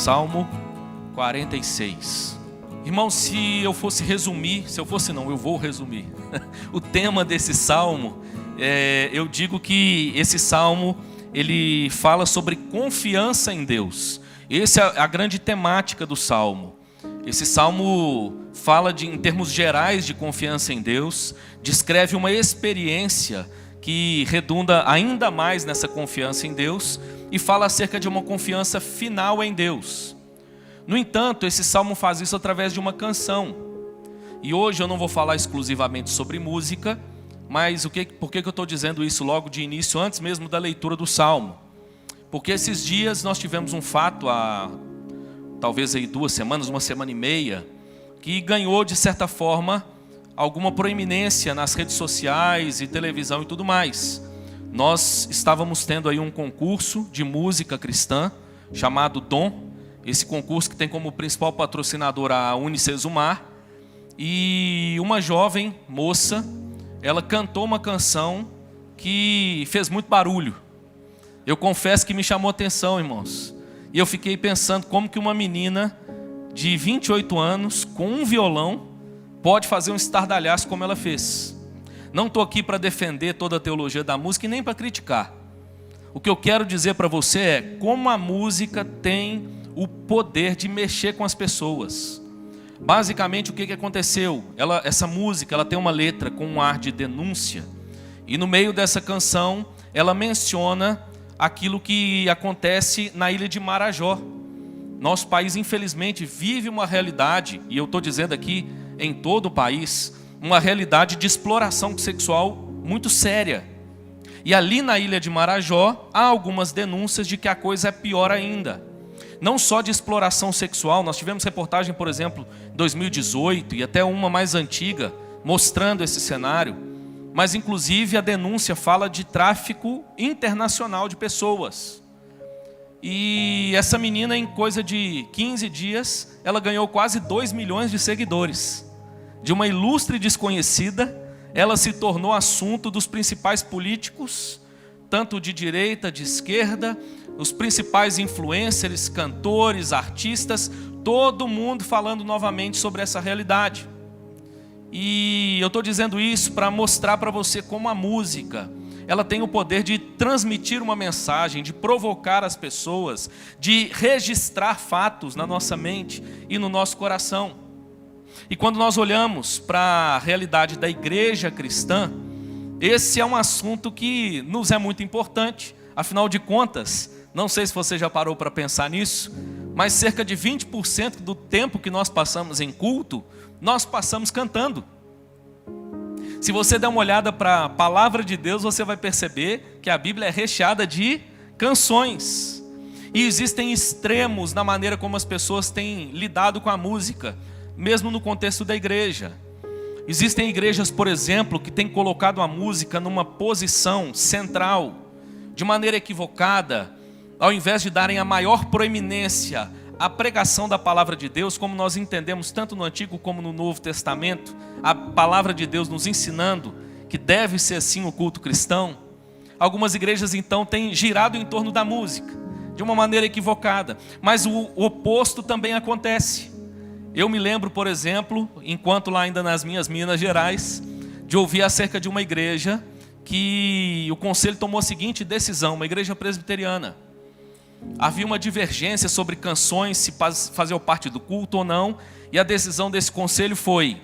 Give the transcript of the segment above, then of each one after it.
Salmo 46. Irmão, eu vou resumir o tema desse salmo. Eu digo que esse salmo, ele fala sobre confiança em Deus. Essa é a grande temática do salmo. Esse salmo fala em termos gerais de confiança em Deus, descreve uma experiência que redunda ainda mais nessa confiança em Deus e fala acerca de uma confiança final em Deus. No entanto, esse salmo faz isso através de uma canção. E hoje eu não vou falar exclusivamente sobre música, mas por que eu estou dizendo isso logo de início, antes mesmo da leitura do salmo? Porque esses dias nós tivemos um fato, há talvez aí 2 semanas, 1 semana e meia, que ganhou de certa forma alguma proeminência nas redes sociais e televisão e tudo mais. Nós estávamos tendo aí um concurso de música cristã chamado Dom. Esse concurso que tem como principal patrocinadora a Unicesumar. E uma jovem moça, ela cantou uma canção que fez muito barulho. Eu confesso que me chamou a atenção, irmãos. E eu fiquei pensando como que uma menina de 28 anos, com um violão, pode fazer um estardalhaço como ela fez. Não estou aqui para defender toda a teologia da música e nem para criticar. O que eu quero dizer para você é como a música tem o poder de mexer com as pessoas. Basicamente, o que aconteceu? Essa música, ela tem uma letra com um ar de denúncia. E no meio dessa canção, ela menciona aquilo que acontece na ilha de Marajó. Nosso país, infelizmente, vive uma realidade, e eu estou dizendo aqui em todo o país, uma realidade de exploração sexual muito séria. E ali na ilha de Marajó, há algumas denúncias de que a coisa é pior ainda. Não só de exploração sexual, nós tivemos reportagem, por exemplo, em 2018 e até uma mais antiga, mostrando esse cenário, mas inclusive a denúncia fala de tráfico internacional de pessoas. E essa menina, em coisa de 15 dias, ela ganhou quase 2 milhões de seguidores. De uma ilustre desconhecida, ela se tornou assunto dos principais políticos, tanto de direita, de esquerda, os principais influencers, cantores, artistas, todo mundo falando novamente sobre essa realidade. E eu estou dizendo isso para mostrar para você como a música, ela tem o poder de transmitir uma mensagem, de provocar as pessoas, de registrar fatos na nossa mente e no nosso coração. E quando nós olhamos para a realidade da igreja cristã, esse é um assunto que nos é muito importante. Afinal de contas, não sei se você já parou para pensar nisso, mas cerca de 20% do tempo que nós passamos em culto, nós passamos cantando. Se você der uma olhada para a palavra de Deus, você vai perceber que a Bíblia é recheada de canções. E existem extremos na maneira como as pessoas têm lidado com a música, mesmo no contexto da igreja. Existem igrejas, por exemplo, que têm colocado a música numa posição central, de maneira equivocada, ao invés de darem a maior proeminência à pregação da palavra de Deus, como nós entendemos tanto no Antigo como no Novo Testamento, a palavra de Deus nos ensinando que deve ser assim o culto cristão. Algumas igrejas então têm girado em torno da música, de uma maneira equivocada, mas o oposto também acontece. Eu me lembro, por exemplo, enquanto lá ainda nas minhas Minas Gerais, de ouvir acerca de uma igreja que o conselho tomou a seguinte decisão, uma igreja presbiteriana. Havia uma divergência sobre canções, se faziam parte do culto ou não, e a decisão desse conselho foi: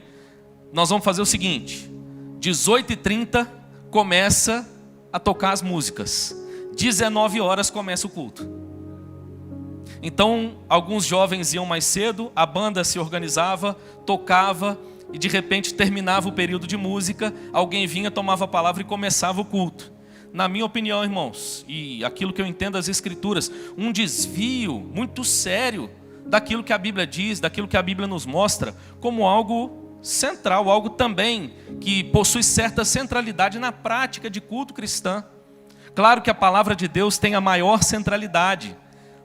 nós vamos fazer o seguinte, 18h30 começa a tocar as músicas, 19 horas começa o culto. Então, alguns jovens iam mais cedo, a banda se organizava, tocava, e de repente terminava o período de música, alguém vinha, tomava a palavra e começava o culto. Na minha opinião, irmãos, e aquilo que eu entendo das Escrituras, um desvio muito sério daquilo que a Bíblia diz, daquilo que a Bíblia nos mostra, como algo central, algo também que possui certa centralidade na prática de culto cristã. Claro que a palavra de Deus tem a maior centralidade,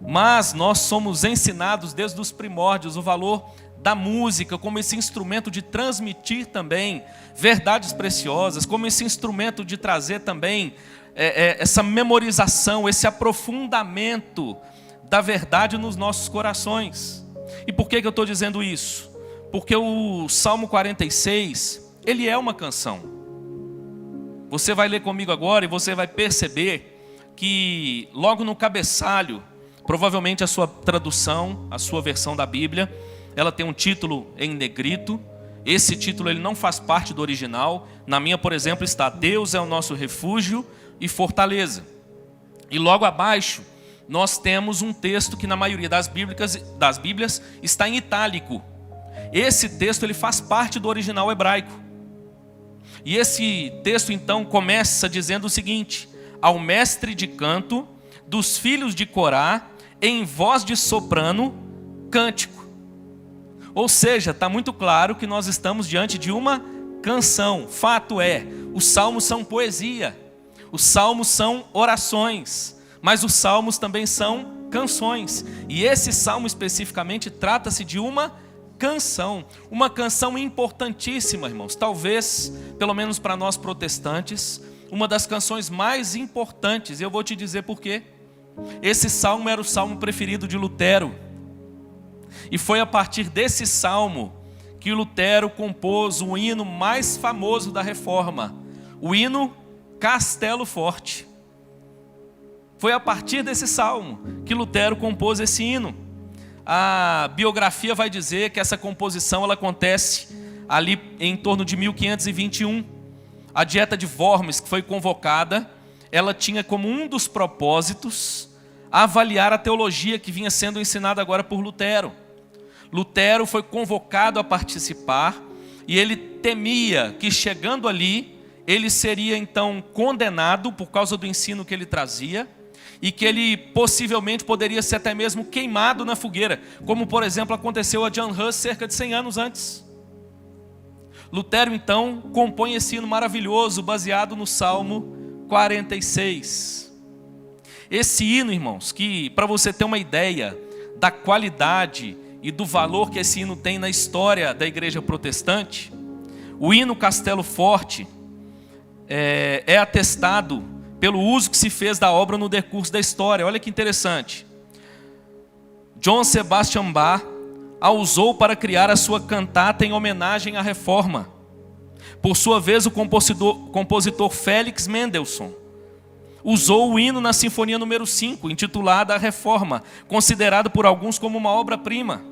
mas nós somos ensinados desde os primórdios o valor da música como esse instrumento de transmitir também verdades preciosas, como esse instrumento de trazer também essa memorização, esse aprofundamento da verdade nos nossos corações. E por que eu estou dizendo isso? Porque o Salmo 46, ele é uma canção. Você vai ler comigo agora e você vai perceber que logo no cabeçalho, provavelmente a sua tradução, a sua versão da Bíblia, ela tem um título em negrito. Esse título ele não faz parte do original. Na minha, por exemplo, está: Deus é o nosso refúgio e fortaleza. E logo abaixo nós temos um texto que na maioria das Bíblias está em itálico. Esse texto ele faz parte do original hebraico. E esse texto então começa dizendo o seguinte: ao mestre de canto dos filhos de Corá, em voz de soprano, cântico. Ou seja, está muito claro que nós estamos diante de uma canção. Fato é, os salmos são poesia, os salmos são orações, mas os salmos também são canções. E esse salmo especificamente trata-se de uma canção importantíssima, irmãos. Talvez, pelo menos para nós protestantes, uma das canções mais importantes. Eu vou te dizer por quê. Esse salmo era o salmo preferido de Lutero. E foi a partir desse salmo que Lutero compôs o hino mais famoso da Reforma, o hino Castelo Forte. Foi a partir desse salmo que Lutero compôs esse hino. A biografia vai dizer que essa composição ela acontece ali em torno de 1521. A Dieta de Worms, que foi convocada, ela tinha como um dos propósitos avaliar a teologia que vinha sendo ensinada agora por Lutero. Lutero foi convocado a participar e ele temia que, chegando ali, ele seria então condenado por causa do ensino que ele trazia e que ele possivelmente poderia ser até mesmo queimado na fogueira, como por exemplo aconteceu a John Huss cerca de 100 anos antes. Lutero então compõe esse hino maravilhoso baseado no Salmo 46. Esse hino, irmãos, que para você ter uma ideia da qualidade e do valor que esse hino tem na história da igreja protestante, o hino Castelo Forte é atestado pelo uso que se fez da obra no decurso da história. Olha que interessante. John Sebastian Bach a usou para criar a sua cantata em homenagem à Reforma. Por sua vez, o compositor Félix Mendelssohn usou o hino na Sinfonia número 5, intitulada A Reforma, considerado por alguns como uma obra-prima.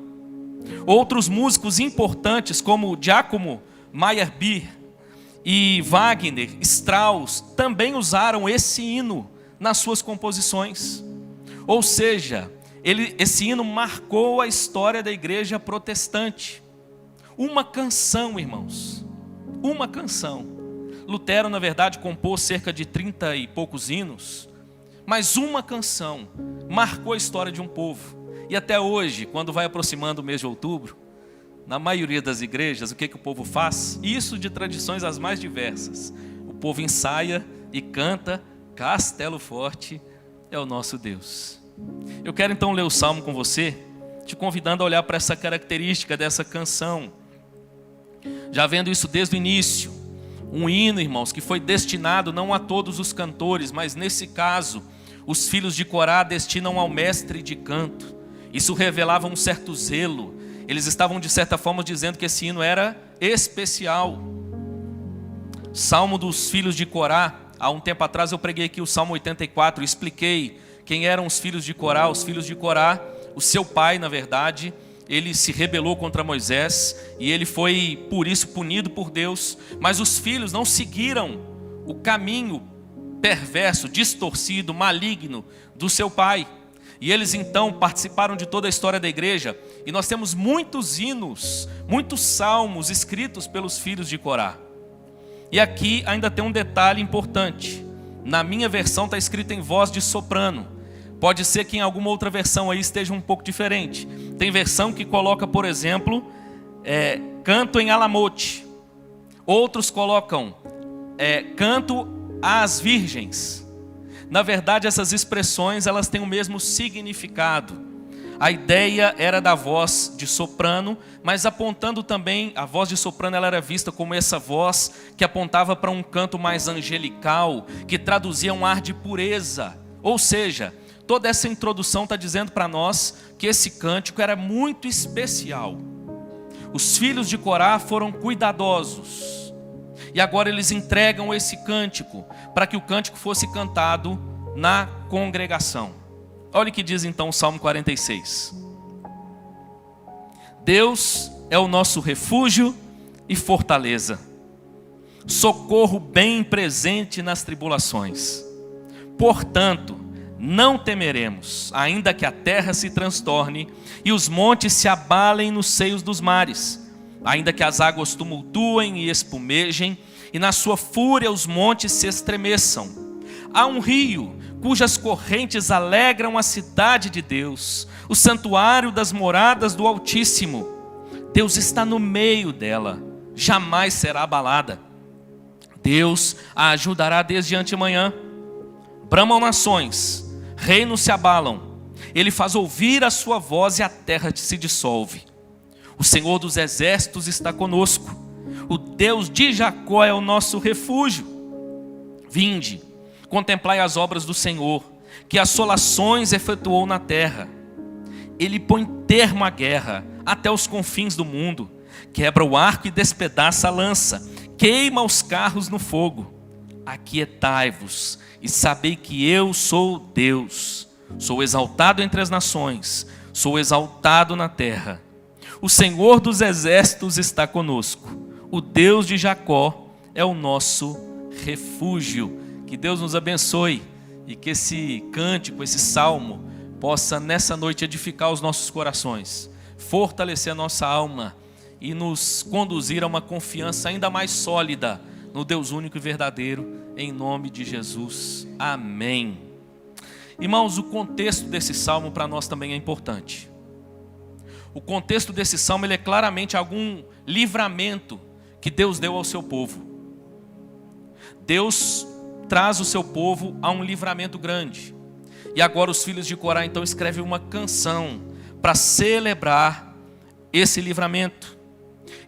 Outros músicos importantes, como Giacomo Meyerbeer e Wagner, Strauss, também usaram esse hino nas suas composições. Ou seja, esse hino marcou a história da igreja protestante. Uma canção, irmãos, uma canção. Lutero, na verdade, compôs cerca de 30 e poucos hinos, mas uma canção marcou a história de um povo. E até hoje, quando vai aproximando o mês de outubro, na maioria das igrejas, o que o povo faz? Isso de tradições as mais diversas. O povo ensaia e canta: Castelo Forte é o nosso Deus. Eu quero então ler o Salmo com você, te convidando a olhar para essa característica dessa canção. Já vendo isso desde o início, um hino, irmãos, que foi destinado não a todos os cantores, mas nesse caso, os filhos de Corá destinam ao mestre de canto. Isso revelava um certo zelo. Eles estavam de certa forma dizendo que esse hino era especial. Salmo dos filhos de Corá. Há um tempo atrás eu preguei aqui o Salmo 84 e expliquei quem eram os filhos de Corá. Os filhos de Corá, o seu pai, na verdade, ele se rebelou contra Moisés e ele foi por isso punido por Deus. Mas os filhos não seguiram o caminho perverso, distorcido, maligno do seu pai. E eles então participaram de toda a história da igreja. E nós temos muitos hinos, muitos salmos escritos pelos filhos de Corá. E aqui ainda tem um detalhe importante. Na minha versão está escrito em voz de soprano. Pode ser que em alguma outra versão aí esteja um pouco diferente. Tem versão que coloca, por exemplo, canto em alamote. Outros colocam canto às virgens. Na verdade, essas expressões elas têm o mesmo significado. A ideia era da voz de soprano, mas apontando também, a voz de soprano ela era vista como essa voz que apontava para um canto mais angelical, que traduzia um ar de pureza. Ou seja, Toda essa introdução está dizendo para nós que esse cântico era muito especial. Os filhos de Corá foram cuidadosos. E agora eles entregam esse cântico para que o cântico fosse cantado na congregação. Olha o que diz então o Salmo 46. Deus é o nosso refúgio e fortaleza, socorro bem presente nas tribulações. Portanto, não temeremos, ainda que a terra se transtorne e os montes se abalem nos seios dos mares, ainda que as águas tumultuem e espumejem, e na sua fúria os montes se estremeçam. Há um rio cujas correntes alegram a cidade de Deus, o santuário das moradas do Altíssimo. Deus está no meio dela, jamais será abalada. Deus a ajudará desde antemanhã. Bramam nações, reinos se abalam. Ele faz ouvir a sua voz e a terra se dissolve. O Senhor dos exércitos está conosco. O Deus de Jacó é o nosso refúgio. Vinde, contemplai as obras do Senhor, que assolações efetuou na terra. Ele põe termo à guerra até os confins do mundo. Quebra o arco e despedaça a lança. Queima os carros no fogo. Aquietai-vos e sabei que eu sou Deus. Sou exaltado entre as nações, sou exaltado na terra. O Senhor dos exércitos está conosco. O Deus de Jacó é o nosso refúgio. Que Deus nos abençoe e que esse cântico, esse salmo, possa nessa noite edificar os nossos corações, fortalecer a nossa alma e nos conduzir a uma confiança ainda mais sólida no Deus único e verdadeiro, em nome de Jesus. Amém. Irmãos, o contexto desse salmo para nós também é importante. O contexto desse salmo ele é claramente algum livramento que Deus deu ao seu povo. Deus traz o seu povo a um livramento grande. E agora os filhos de Corá então escrevem uma canção para celebrar esse livramento.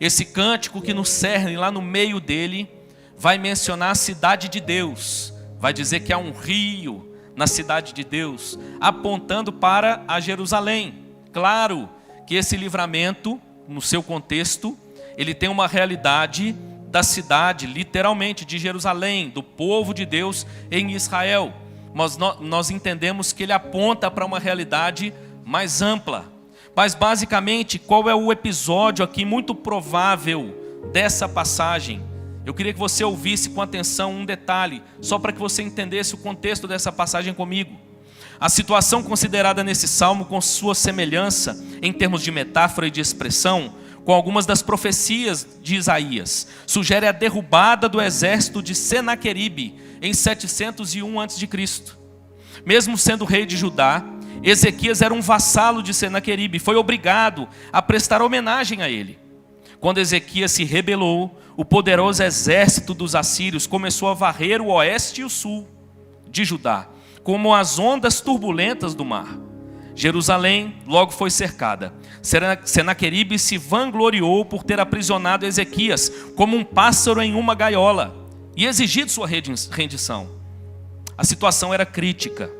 Esse cântico que no cerne, lá no meio dele, vai mencionar a cidade de Deus. Vai dizer que há um rio na cidade de Deus, apontando para a Jerusalém. Claro que esse livramento, no seu contexto, ele tem uma realidade da cidade, literalmente, de Jerusalém, do povo de Deus em Israel. Mas nós entendemos que ele aponta para uma realidade mais ampla. Mas basicamente, qual é o episódio aqui muito provável dessa passagem? Eu queria que você ouvisse com atenção um detalhe, só para que você entendesse o contexto dessa passagem comigo. A situação considerada nesse salmo, com sua semelhança em termos de metáfora e de expressão, com algumas das profecias de Isaías, sugere a derrubada do exército de Senaqueribe em 701 a.C. Mesmo sendo rei de Judá, Ezequias era um vassalo de Senaqueribe, foi obrigado a prestar homenagem a ele. Quando Ezequias se rebelou, o poderoso exército dos assírios começou a varrer o oeste e o sul de Judá, como as ondas turbulentas do mar. Jerusalém logo foi cercada. Senaqueribe se vangloriou por ter aprisionado Ezequias como um pássaro em uma gaiola e exigido sua rendição. A situação era crítica.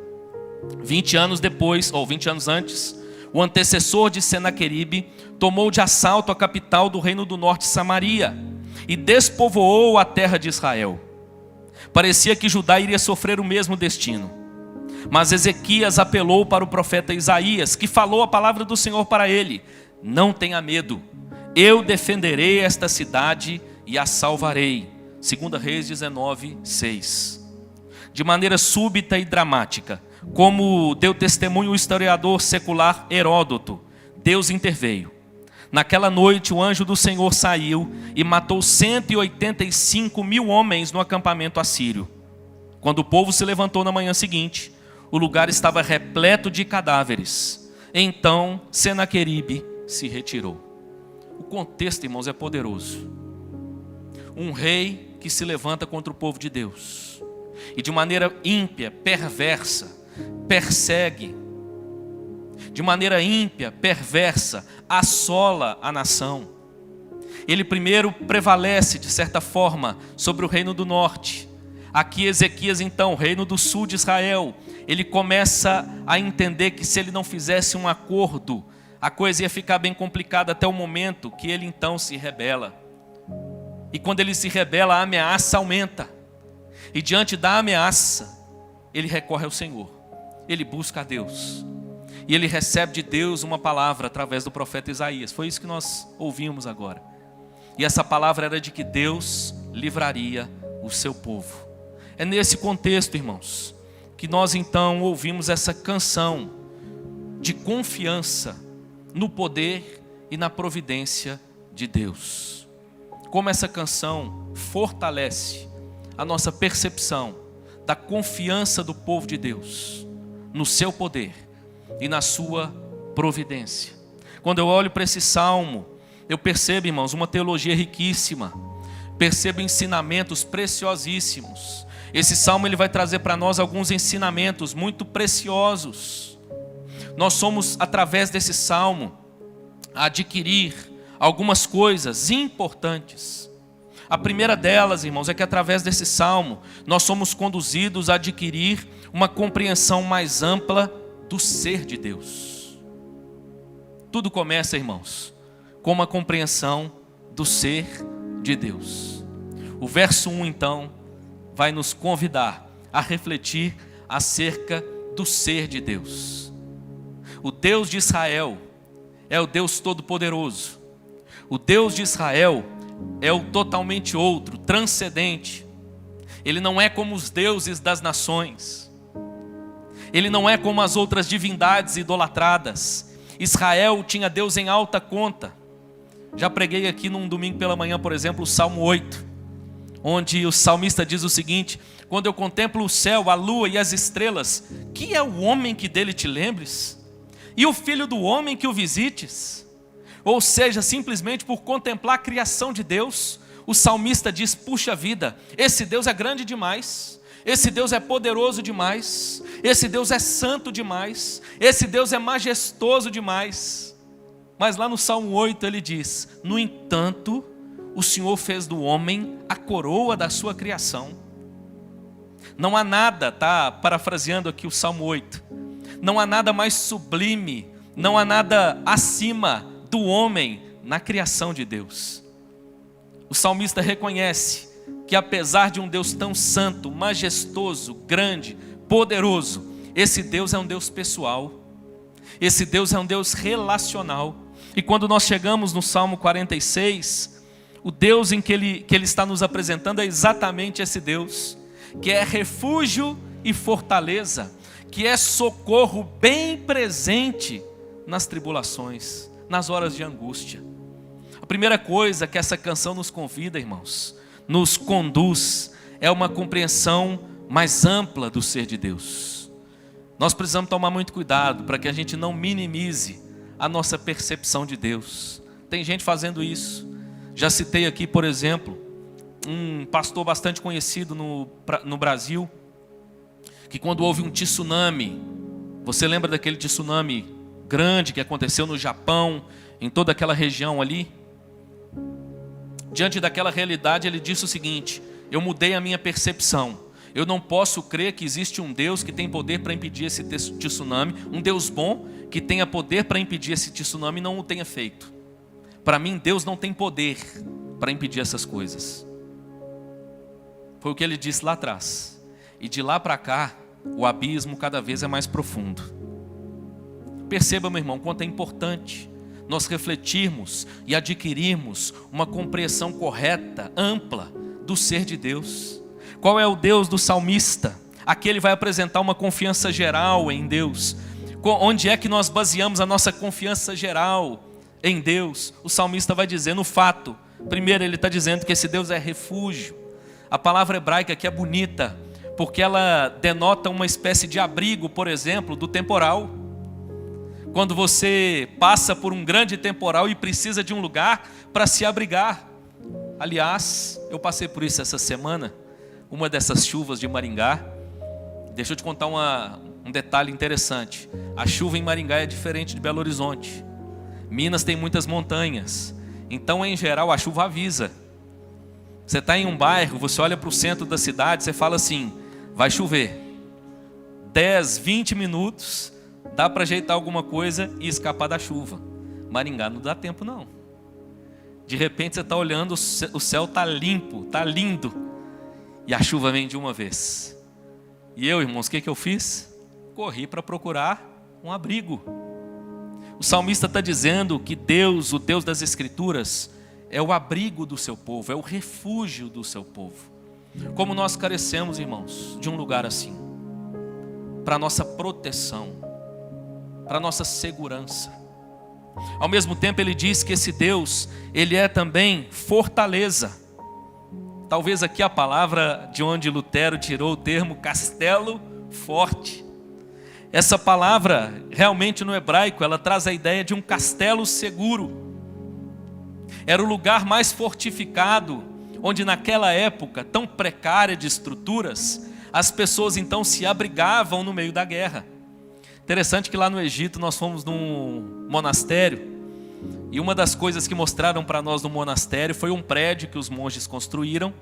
20 anos depois, ou 20 anos antes, o antecessor de Senaqueribe tomou de assalto a capital do reino do norte, Samaria, e despovoou a terra de Israel. Parecia que Judá iria sofrer o mesmo destino. Mas Ezequias apelou para o profeta Isaías, que falou a palavra do Senhor para ele: não tenha medo, eu defenderei esta cidade e a salvarei. 2 Reis 19:6. De maneira súbita e dramática, como deu testemunho o historiador secular Heródoto, Deus interveio. Naquela noite o anjo do Senhor saiu e matou 185 mil homens no acampamento assírio. Quando o povo se levantou na manhã seguinte, o lugar estava repleto de cadáveres. Então Senaqueribe se retirou. O contexto, irmãos, é poderoso. Um rei que se levanta contra o povo de Deus e de maneira ímpia, perversa, persegue. De maneira ímpia, perversa, assola a nação. Ele primeiro prevalece, de certa forma, sobre o reino do norte. Aqui Ezequias, então, reino do sul de Israel, ele começa a entender que se ele não fizesse um acordo, a coisa ia ficar bem complicada até o momento que ele então se rebela. E quando ele se rebela, a ameaça aumenta. E diante da ameaça, ele recorre ao Senhor. Ele busca a Deus. E ele recebe de Deus uma palavra através do profeta Isaías. Foi isso que nós ouvimos agora. E essa palavra era de que Deus livraria o seu povo. É nesse contexto, irmãos, que nós então ouvimos essa canção de confiança no poder e na providência de Deus. Como essa canção fortalece a nossa percepção da confiança do povo de Deus no seu poder e na sua providência. Quando eu olho para esse salmo, eu percebo, irmãos, uma teologia riquíssima, percebo ensinamentos preciosíssimos. Esse salmo ele vai trazer para nós alguns ensinamentos muito preciosos. Nós somos, através desse salmo, a adquirir algumas coisas importantes. A primeira delas, irmãos, é que através desse salmo, nós somos conduzidos a adquirir uma compreensão mais ampla do ser de Deus. Tudo começa, irmãos, com uma compreensão do ser de Deus. O verso 1, então, vai nos convidar a refletir acerca do ser de Deus. O Deus de Israel é o Deus Todo-Poderoso. O Deus de Israel é o totalmente outro, transcendente. Ele não é como os deuses das nações. Ele não é como as outras divindades idolatradas. Israel tinha Deus em alta conta. Já preguei aqui num domingo pela manhã, por exemplo, o Salmo 8, onde o salmista diz o seguinte: quando eu contemplo o céu, a lua e as estrelas, que é o homem que dele te lembres? E o filho do homem que o visites? Ou seja, simplesmente por contemplar a criação de Deus, o salmista diz: puxa vida, esse Deus é grande demais, esse Deus é poderoso demais, esse Deus é santo demais, esse Deus é majestoso demais. Mas lá no Salmo 8 ele diz: no entanto, o Senhor fez do homem a coroa da sua criação. Não há nada, tá parafraseando aqui o Salmo 8, não há nada mais sublime, não há nada acima do homem na criação de Deus. O salmista reconhece que apesar de um Deus tão santo, majestoso, grande, poderoso, esse Deus é um Deus pessoal, esse Deus é um Deus relacional. E quando nós chegamos no Salmo 46, o Deus em que ele está nos apresentando é exatamente esse Deus, que é refúgio e fortaleza, que é socorro bem presente nas tribulações, nas horas de angústia. A primeira coisa que essa canção nos convida, irmãos, nos conduz, é uma compreensão mais ampla do ser de Deus. Nós precisamos tomar muito cuidado para que a gente não minimize a nossa percepção de Deus. Tem gente fazendo isso. Já citei aqui, por exemplo, um pastor bastante conhecido no Brasil, que quando houve um tsunami, você lembra daquele tsunami grande que aconteceu no Japão, em toda aquela região ali? Diante daquela realidade, ele disse o seguinte: eu mudei a minha percepção. Eu não posso crer que existe um Deus que tem poder para impedir esse tsunami, um Deus bom que tenha poder para impedir esse tsunami e não o tenha feito. Para mim, Deus não tem poder para impedir essas coisas. Foi o que ele disse lá atrás. E de lá para cá, o abismo cada vez é mais profundo. Perceba, meu irmão, quanto é importante nós refletirmos e adquirirmos uma compreensão correta, ampla, do ser de Deus. Qual é o Deus do salmista? Aqui ele vai apresentar uma confiança geral em Deus. Onde é que nós baseamos a nossa confiança geral em Deus? O salmista vai dizer no fato. Primeiro ele está dizendo que esse Deus é refúgio. A palavra hebraica aqui é bonita, porque ela denota uma espécie de abrigo, por exemplo, do temporal. Quando você passa por um grande temporal e precisa de um lugar para se abrigar. Aliás, eu passei por isso essa semana, uma dessas chuvas de Maringá. Deixa eu te contar um detalhe interessante. A chuva em Maringá é diferente de Belo Horizonte. Minas tem muitas montanhas, então em geral a chuva avisa. Você está em um bairro, você olha para o centro da cidade, você fala assim, vai chover. 10, 20 minutos, dá para ajeitar alguma coisa e escapar da chuva. Maringá não dá tempo não. De repente você está olhando, o céu está limpo, está lindo. E a chuva vem de uma vez. E eu, irmãos, o que eu fiz? Corri para procurar um abrigo. O salmista está dizendo que Deus, o Deus das Escrituras, é o abrigo do seu povo, é o refúgio do seu povo. Como nós carecemos, irmãos, de um lugar assim, para nossa proteção, para nossa segurança. Ao mesmo tempo ele diz que esse Deus, ele é também fortaleza. Talvez aqui a palavra de onde Lutero tirou o termo castelo forte. Essa palavra, realmente no hebraico, ela traz a ideia de um castelo seguro. Era o lugar mais fortificado, onde naquela época, tão precária de estruturas, as pessoas então se abrigavam no meio da guerra. Interessante que lá no Egito nós fomos num monastério, e uma das coisas que mostraram para nós no monastério foi um prédio que os monges construíram,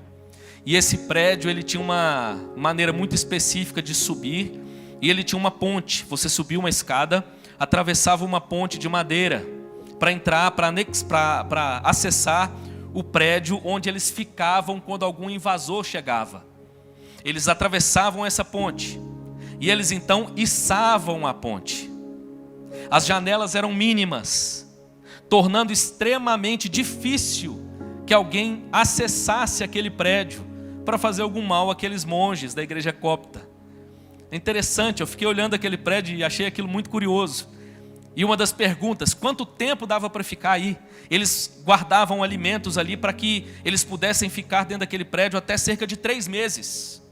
e esse prédio ele tinha uma maneira muito específica de subir, e ele tinha uma ponte. Você subia uma escada, atravessava uma ponte de madeira, para entrar, para acessar o prédio onde eles ficavam quando algum invasor chegava. Eles atravessavam essa ponte, e eles então içavam a ponte. As janelas eram mínimas, tornando extremamente difícil que alguém acessasse aquele prédio para fazer algum mal àqueles monges da igreja copta. É interessante, eu fiquei olhando aquele prédio e achei aquilo muito curioso. E uma das perguntas, quanto tempo dava para ficar aí? Eles guardavam alimentos ali para que eles pudessem ficar dentro daquele prédio até cerca de 3 meses.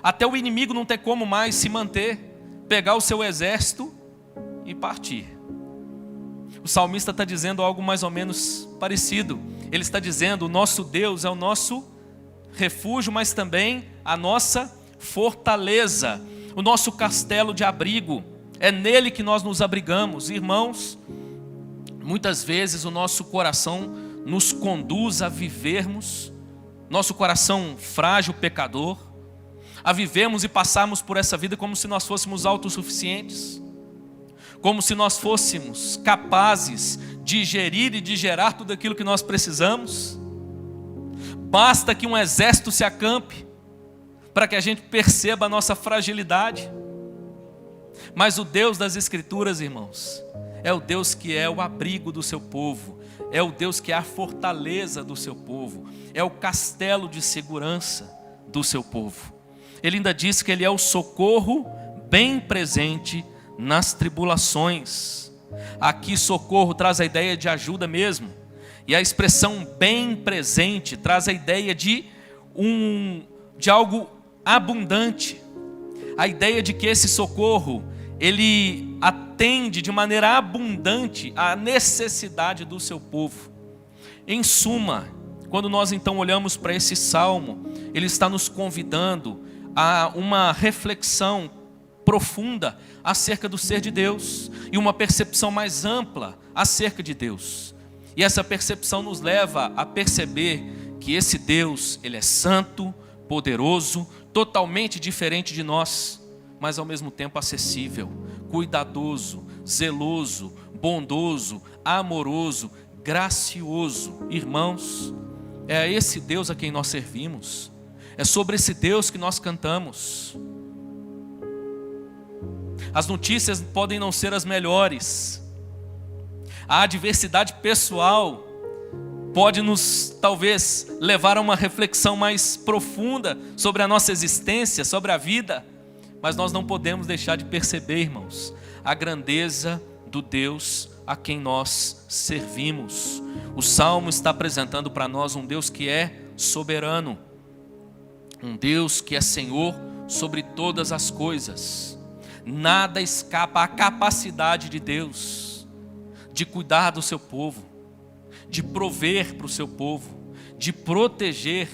Até o inimigo não ter como mais se manter, pegar o seu exército e partir. O salmista está dizendo algo mais ou menos parecido. Ele está dizendo, o nosso Deus é o nosso refúgio, mas também a nossa fortaleza, o nosso castelo de abrigo. É nele que nós nos abrigamos. Irmãos, muitas vezes o nosso coração nos conduz a vivermos, nosso coração frágil, pecador, a vivermos e passarmos por essa vida como se nós fôssemos autossuficientes, como se nós fôssemos capazes de gerir e de gerar tudo aquilo que nós precisamos. Basta que um exército se acampe para que a gente perceba a nossa fragilidade. Mas o Deus das Escrituras, irmãos, é o Deus que é o abrigo do seu povo, é o Deus que é a fortaleza do seu povo, é o castelo de segurança do seu povo. Ele ainda diz que ele é o socorro bem presente nas tribulações. Aqui socorro traz a ideia de ajuda mesmo, e a expressão bem presente traz a ideia de algo abundante. A ideia de que esse socorro, ele atende de maneira abundante à necessidade do seu povo. Em suma, quando nós então olhamos para esse salmo, ele está nos convidando a uma reflexão profunda acerca do ser de Deus e uma percepção mais ampla acerca de Deus. E essa percepção nos leva a perceber que esse Deus, ele é santo, poderoso, totalmente diferente de nós, mas ao mesmo tempo acessível, cuidadoso, zeloso, bondoso, amoroso, gracioso. Irmãos, é a esse Deus a quem nós servimos, é sobre esse Deus que nós cantamos. As notícias podem não ser as melhores, a adversidade pessoal pode nos, talvez, levar a uma reflexão mais profunda sobre a nossa existência, sobre a vida, mas nós não podemos deixar de perceber, irmãos, a grandeza do Deus a quem nós servimos. O Salmo está apresentando para nós um Deus que é soberano, um Deus que é Senhor sobre todas as coisas. Nada escapa à capacidade de Deus de cuidar do seu povo, de prover para o seu povo, de proteger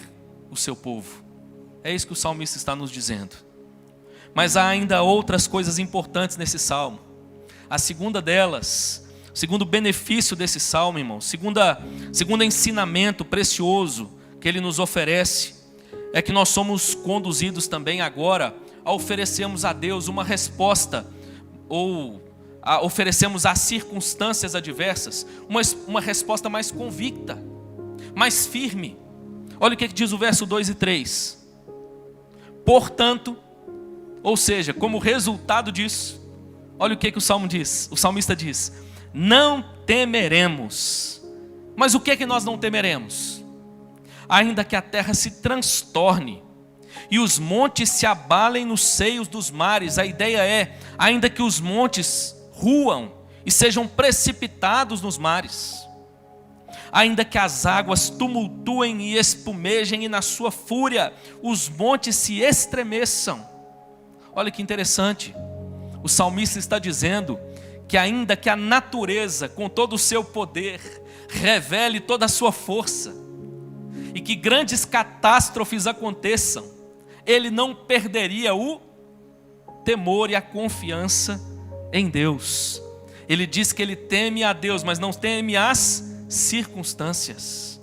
o seu povo. É isso que o salmista está nos dizendo. Mas há ainda outras coisas importantes nesse salmo. A segunda delas, o segundo benefício desse salmo, irmão, segundo ensinamento precioso que ele nos oferece é que nós somos conduzidos também agora a oferecermos a Deus uma resposta, ou oferecemos às circunstâncias adversas uma resposta mais convicta, mais firme. Olha o que diz o verso 2 e 3. Portanto, ou seja, como resultado disso, olha o que o Salmo diz, o salmista diz: não temeremos. Mas o que é que nós não temeremos? Ainda que a terra se transtorne e os montes se abalem nos seios dos mares. A ideia é, ainda que os montes ruam e sejam precipitados nos mares, ainda que as águas tumultuem e espumejem e na sua fúria os montes se estremeçam. Olha que interessante, o salmista está dizendo que ainda que a natureza com todo o seu poder revele toda a sua força e que grandes catástrofes aconteçam, ele não perderia o temor e a confiança em Deus. Ele diz que ele teme a Deus, mas não teme as circunstâncias.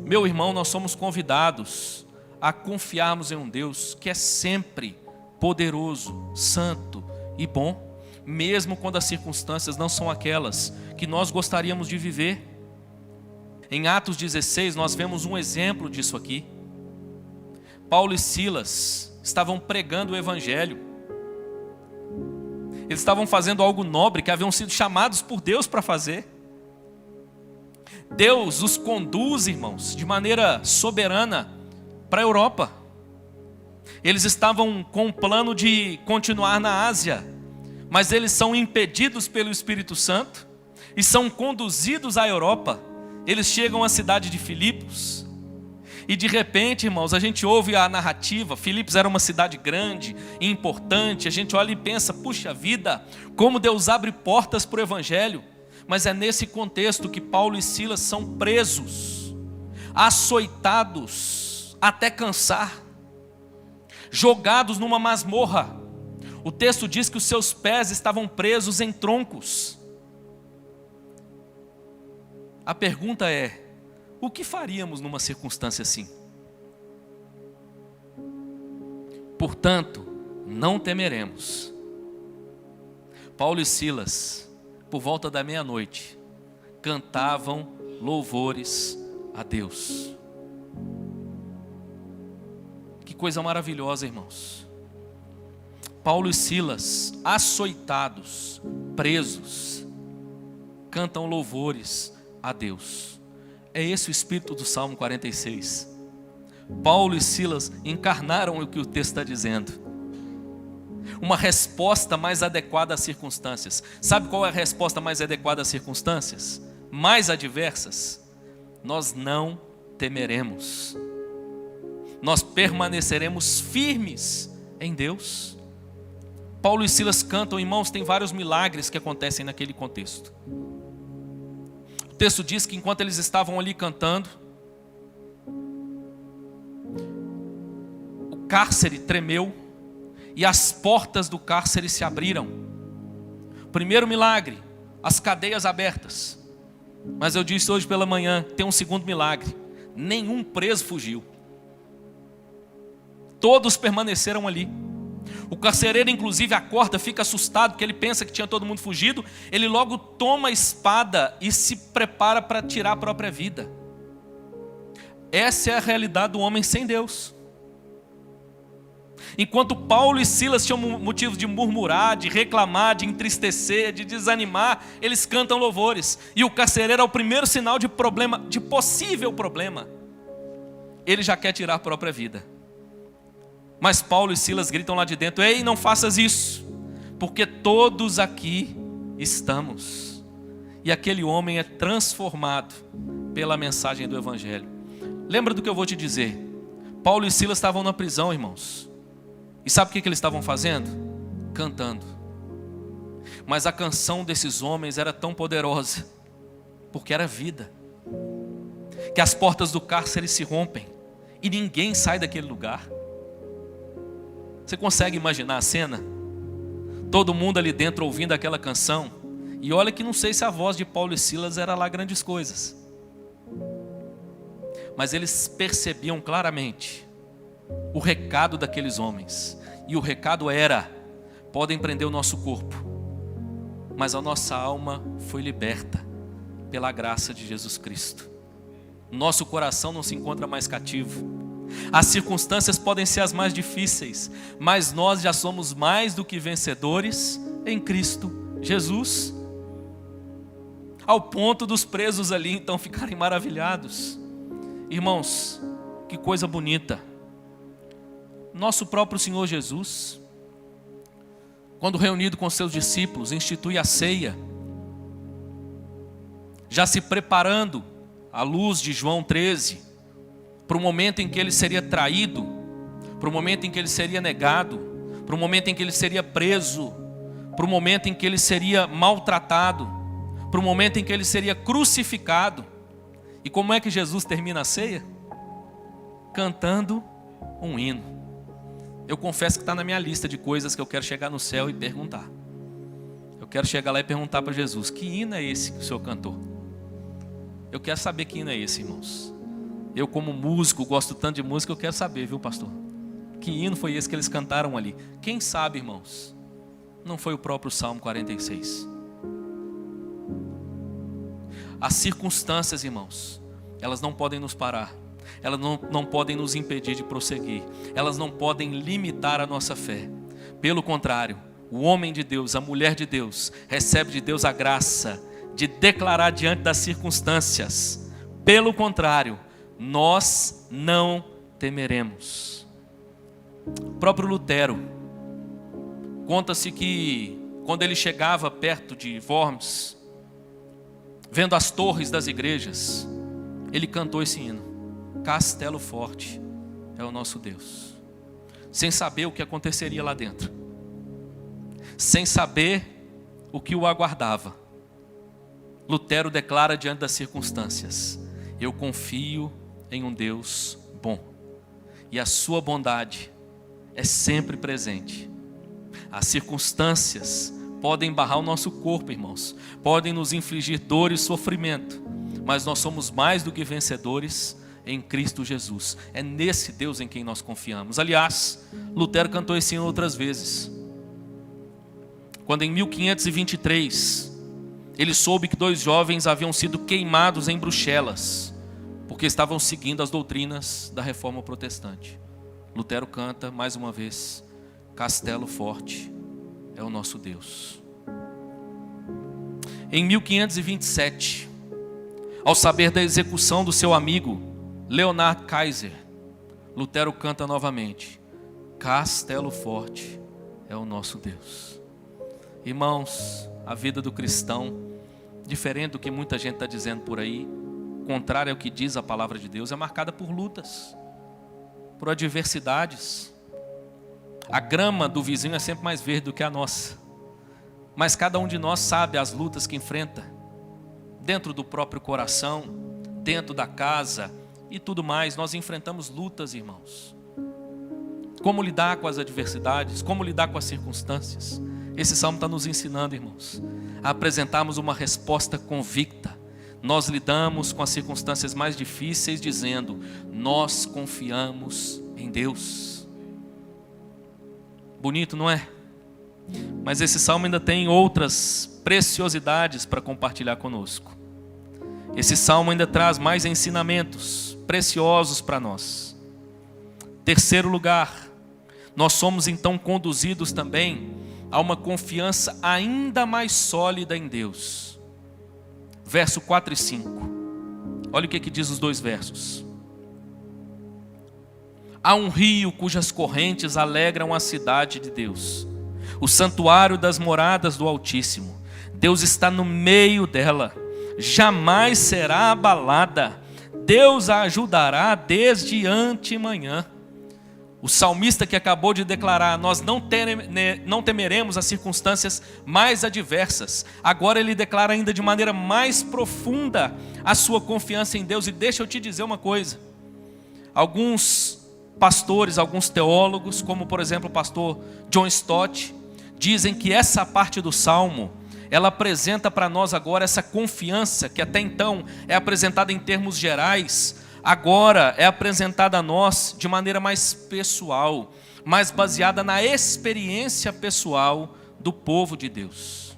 Meu irmão, nós somos convidados a confiarmos em um Deus que é sempre poderoso, santo e bom, mesmo quando as circunstâncias não são aquelas que nós gostaríamos de viver. Em Atos 16 nós vemos um exemplo disso aqui. Paulo e Silas estavam pregando o evangelho. Eles estavam fazendo algo nobre que haviam sido chamados por Deus para fazer. Deus os conduz, irmãos, de maneira soberana para a Europa. Eles estavam com um plano de continuar na Ásia, mas eles são impedidos pelo Espírito Santo e são conduzidos à Europa. Eles chegam à cidade de Filipos e de repente, irmãos, a gente ouve a narrativa. Filipos era uma cidade grande e importante. A gente olha e pensa, puxa vida, como Deus abre portas para o evangelho. Mas é nesse contexto que Paulo e Silas são presos, açoitados até cansar, jogados numa masmorra. O texto diz que os seus pés estavam presos em troncos. A pergunta é: o que faríamos numa circunstância assim? Portanto, não temeremos. Paulo e Silas, por volta da meia-noite, cantavam louvores a Deus. Que coisa maravilhosa, irmãos. Paulo e Silas, açoitados, presos, cantam louvores a Deus. É esse o espírito do Salmo 46. Paulo e Silas encarnaram o que o texto está dizendo. Uma resposta mais adequada às circunstâncias. Sabe qual é a resposta mais adequada às circunstâncias? Mais adversas? Nós não temeremos. Nós permaneceremos firmes em Deus. Paulo e Silas cantam, irmãos, tem vários milagres que acontecem naquele contexto. O texto diz que enquanto eles estavam ali cantando, o cárcere tremeu e as portas do cárcere se abriram. Primeiro milagre, as cadeias abertas. Mas eu disse hoje pela manhã, tem um segundo milagre: nenhum preso fugiu. Todos permaneceram ali. O carcereiro inclusive acorda, fica assustado, porque ele pensa que tinha todo mundo fugido. Ele logo toma a espada e se prepara para tirar a própria vida. Essa é a realidade do homem sem Deus. Enquanto Paulo e Silas tinham motivo de murmurar, de reclamar, de entristecer, de desanimar, eles cantam louvores. E o carcereiro, ao primeiro sinal de problema, de possível problema, ele já quer tirar a própria vida. Mas Paulo e Silas gritam lá de dentro: ei, não faças isso, porque todos aqui estamos. E aquele homem é transformado pela mensagem do evangelho. Lembra do que eu vou te dizer? Paulo e Silas estavam na prisão, irmãos. E sabe o que eles estavam fazendo? Cantando. Mas a canção desses homens era tão poderosa, porque era vida, que as portas do cárcere se rompem e ninguém sai daquele lugar. Você consegue imaginar a cena? Todo mundo ali dentro ouvindo aquela canção. E olha que não sei se a voz de Paulo e Silas era lá grandes coisas. mas eles percebiam claramente o recado daqueles homens. E o recado era: podem prender o nosso corpo, mas a nossa alma foi liberta pela graça de Jesus Cristo. Nosso coração não se encontra mais cativo. As circunstâncias podem ser as mais difíceis, mas nós já somos mais do que vencedores em Cristo Jesus. Ao ponto dos presos ali então ficarem maravilhados. Irmãos, que coisa bonita. Nosso próprio Senhor Jesus, quando reunido com seus discípulos, institui a ceia, já se preparando à luz de João 13, para o momento em que ele seria traído, para o momento em que ele seria negado, para o momento em que ele seria preso, para o momento em que ele seria maltratado, para o momento em que ele seria crucificado. E como é que Jesus termina a ceia? Cantando um hino. Eu confesso que está na minha lista de coisas que eu quero chegar no céu e perguntar. Eu quero chegar lá e perguntar para Jesus: que hino é esse que o Senhor cantou? Eu quero saber que hino é esse, irmãos. Eu, como músico, gosto tanto de música, eu quero saber, viu, pastor? Que hino foi esse que eles cantaram ali? Quem sabe, irmãos, não foi o próprio Salmo 46? As circunstâncias, irmãos, elas não podem nos parar. Elas não podem nos impedir de prosseguir. Elas não podem limitar a nossa fé. Pelo contrário, o homem de Deus, a mulher de Deus, recebe de Deus a graça de declarar diante das circunstâncias: pelo contrário, nós não temeremos. O próprio Lutero, conta-se que quando ele chegava perto de Worms, vendo as torres das igrejas, ele cantou esse hino: Castelo forte é o nosso Deus. Sem saber o que aconteceria lá dentro, sem saber o que o aguardava, Lutero declara diante das circunstâncias: eu confio em um Deus bom, e a sua bondade é sempre presente. As circunstâncias podem barrar o nosso corpo, irmãos, podem nos infligir dor e sofrimento, mas nós somos mais do que vencedores em Cristo Jesus. É nesse Deus em quem nós confiamos. Aliás, Lutero cantou esse hino outras vezes. Quando em 1523 ele soube que 2 jovens haviam sido queimados em Bruxelas porque estavam seguindo as doutrinas da Reforma Protestante, Lutero canta mais uma vez: Castelo forte é o nosso Deus. Em 1527, ao saber da execução do seu amigo Leonard Kaiser, Lutero canta novamente: Castelo forte é o nosso Deus. Irmãos, a vida do cristão, diferente do que muita gente está dizendo por aí, contrário ao que diz a palavra de Deus, é marcada por lutas, por adversidades. A grama do vizinho é sempre mais verde do que a nossa, mas cada um de nós sabe as lutas que enfrenta, dentro do próprio coração, dentro da casa e tudo mais. Nós enfrentamos lutas, irmãos. Como lidar com as adversidades, como lidar com as circunstâncias. Esse salmo está nos ensinando, irmãos, a apresentarmos uma resposta convicta. Nós lidamos com as circunstâncias mais difíceis dizendo: nós confiamos em Deus. Bonito, não é? Mas esse salmo ainda tem outras preciosidades para compartilhar conosco. Esse salmo ainda traz mais ensinamentos preciosos para nós. Terceiro lugar, nós somos então conduzidos também a uma confiança ainda mais sólida em Deus. Verso 4 e 5. Olha o que diz os 2 versos. Há um rio cujas correntes alegram a cidade de Deus, o santuário das moradas do Altíssimo. Deus está no meio dela, jamais será abalada. Deus a ajudará desde antemanhã. O salmista que acabou de declarar: nós não temeremos as circunstâncias mais adversas, agora ele declara ainda de maneira mais profunda a sua confiança em Deus. E deixa eu te dizer uma coisa: alguns pastores, alguns teólogos, como por exemplo o pastor John Stott, dizem que essa parte do salmo, ela apresenta para nós agora essa confiança que até então é apresentada em termos gerais, agora é apresentada a nós de maneira mais pessoal, mais baseada na experiência pessoal do povo de Deus.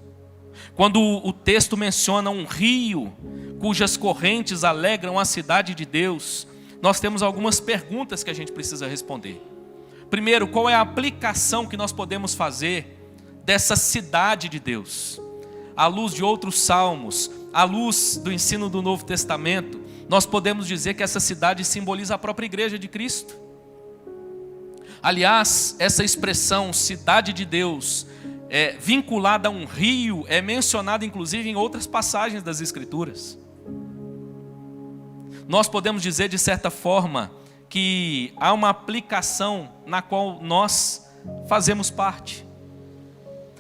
Quando o texto menciona um rio cujas correntes alegram a cidade de Deus, nós temos algumas perguntas que a gente precisa responder. Primeiro, qual é a aplicação que nós podemos fazer dessa cidade de Deus? À luz de outros salmos, à luz do ensino do Novo Testamento, nós podemos dizer que essa cidade simboliza a própria igreja de Cristo. Aliás, essa expressão cidade de Deus, vinculada a um rio, é mencionada inclusive em outras passagens das Escrituras. Nós podemos dizer de certa forma que há uma aplicação na qual nós fazemos parte.